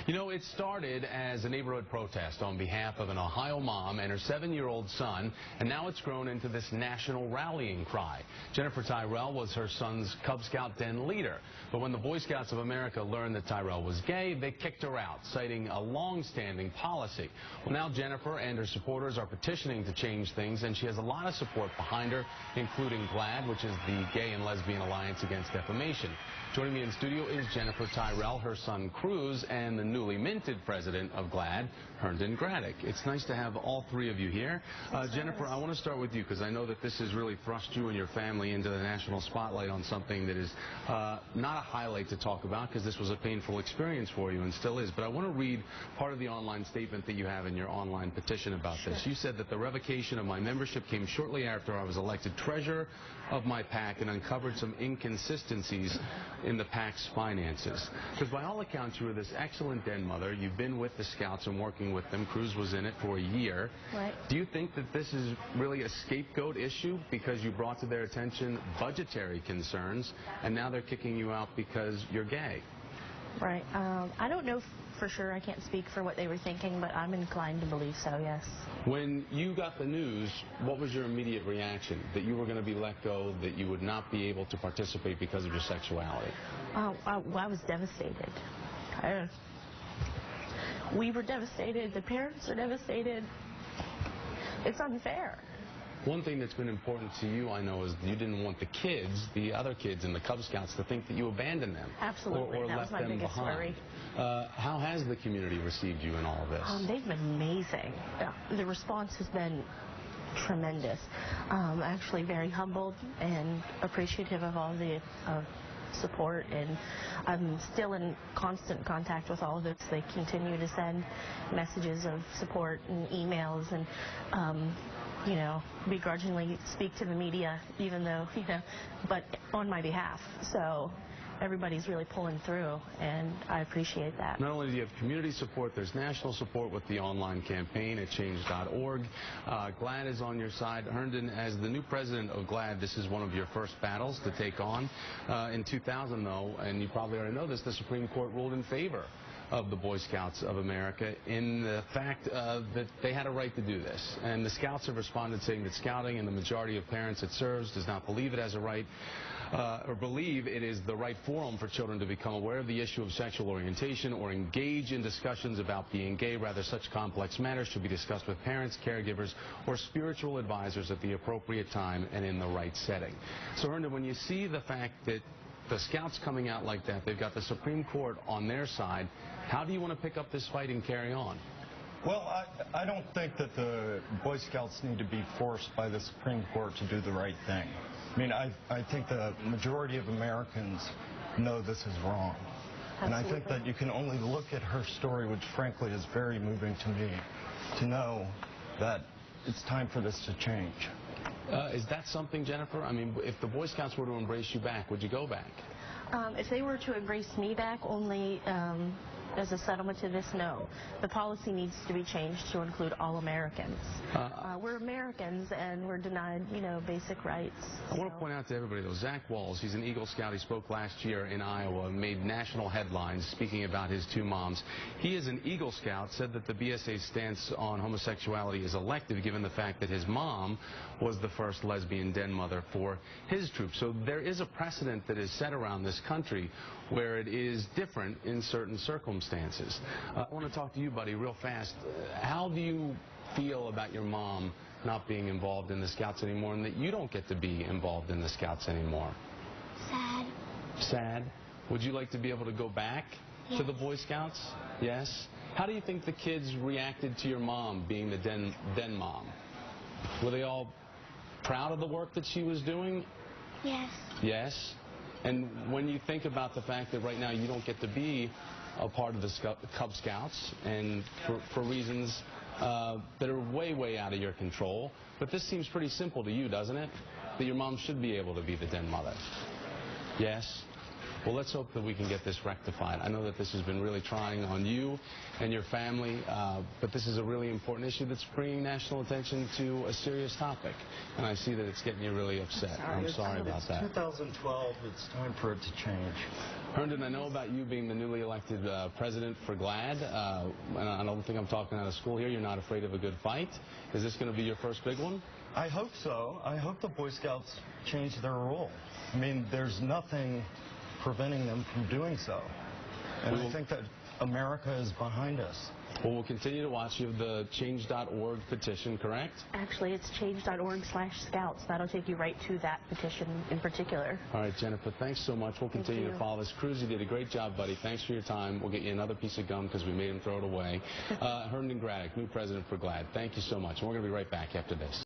You know, it started as a neighborhood protest on behalf of an Ohio mom and her 7-year-old son, and now it's grown into this national rallying cry. Jennifer Tyrell was her son's Cub Scout den leader, but when the Boy Scouts of America learned that Tyrell was gay, they kicked her out, citing a long-standing policy. Well, now Jennifer and her supporters are petitioning to change things, and she has a lot of support behind her, including GLAAD, which is the Gay and Lesbian Alliance Against Defamation. Joining me in studio is Jennifer Tyrell, her son Cruz, and the newly minted president of GLAAD, Herndon Graddick. It's nice to have all three of you here. Jennifer, I want to start with you because I know that this has really thrust you and your family into the national spotlight on something that is not a highlight to talk about because this was a painful experience for you and still is. But I want to read part of the online statement that you have in your online petition about this. You said that the revocation of my membership came shortly after I was elected treasurer of my PAC and uncovered some inconsistencies in the PAC's finances. Because by all accounts, you were this excellent den mother. You've been with the Scouts and working with them. Cruz was in it for a year. Right. Do you think that this is really a scapegoat issue because you brought to their attention budgetary concerns and now they're kicking you out because you're gay? Right. I don't know for sure. I can't speak for what they were thinking, but I'm inclined to believe so, yes. When you got the news, what was your immediate reaction? That you were going to be let go, that you would not be able to participate because of your sexuality? I was devastated. We were devastated. The parents are devastated. It's unfair. One thing that's been important to you, I know, is you didn't want the kids, the other kids in the Cub Scouts, to think that you abandoned them. Absolutely. Or that left was my them biggest behind. worry. How has the community received you in all of this? They've been amazing. The response has been tremendous. Actually very humbled and appreciative of all the support, and I'm still in constant contact with all of them. They continue to send messages of support and emails and you know, begrudgingly speak to the media, even though, you know, but on my behalf. So everybody's really pulling through, and I appreciate that. Not only do you have community support, there's national support with the online campaign at change.org. GLAAD is on your side. Herndon, as the new president of GLAAD, this is one of your first battles to take on. In 2000, though, and you probably already know this, the Supreme Court ruled in favor of the Boy Scouts of America in the fact that they had a right to do this. And the Scouts have responded saying that Scouting and the majority of parents it serves does not believe it has a right or believe it is the right forum for children to become aware of the issue of sexual orientation or engage in discussions about being gay. Rather, such complex matters should be discussed with parents, caregivers, or spiritual advisors at the appropriate time and in the right setting. So, Herndon, when you see the fact that the Scouts coming out like that, they've got the Supreme Court on their side, how do you want to pick up this fight and carry on? Well, I don't think that the Boy Scouts need to be forced by the Supreme Court to do the right thing. I mean, I think the majority of Americans know this is wrong. Absolutely. And I think that you can only look at her story, which frankly is very moving to me, to know that it's time for this to change. Is that something, Jennifer? I mean, if the Boy Scouts were to embrace you back, would you go back? If they were to embrace me back only as a settlement to this, no. The policy needs to be changed to include all Americans. We're Americans, and we're denied, you know, basic rights. I want to point out to everybody, though, Zach Walls, he's an Eagle Scout. He spoke last year in Iowa and made national headlines speaking about his two moms. He is an Eagle Scout, said that the BSA's stance on homosexuality is elective given the fact that his mom was the first lesbian den mother for his troop. So there is a precedent that is set around this country where it is different in certain circumstances. I want to talk to you, buddy, real fast. How do you feel about your mom not being involved in the Scouts anymore and that you don't get to be involved in the Scouts anymore? Sad. Sad? Would you like to be able to go back to the Boy Scouts? Yes? How do you think the kids reacted to your mom being the den mom? Were they all proud of the work that she was doing? Yes. Yes? And when you think about the fact that right now you don't get to be a part of the Cub Scouts, and for reasons that are way, way out of your control, but this seems pretty simple to you, doesn't it? That your mom should be able to be the den mother. Yes? Well, let's hope that we can get this rectified. I know that this has been really trying on you and your family, but this is a really important issue that's bringing national attention to a serious topic. And I see that it's getting you really upset. I'm sorry about that. 2012, it's time for it to change. Herndon, I know about you being the newly elected president for GLAAD, and I don't think I'm talking out of school here. You're not afraid of a good fight. Is this going to be your first big one? I hope so. I hope the Boy Scouts change their rule. I mean, there's nothing preventing them from doing so. And I think that America is behind us. Well, we'll continue to watch. You have the change.org petition, correct? Actually, it's change.org/scouts. That'll take you right to that petition in particular. All right, Jennifer, thanks so much. We'll continue to follow this. Cruz, you did a great job, buddy. Thanks for your time. We'll get you another piece of gum because we made him throw it away. Herndon Graddick, new president for GLAAD. Thank you so much. And we're going to be right back after this.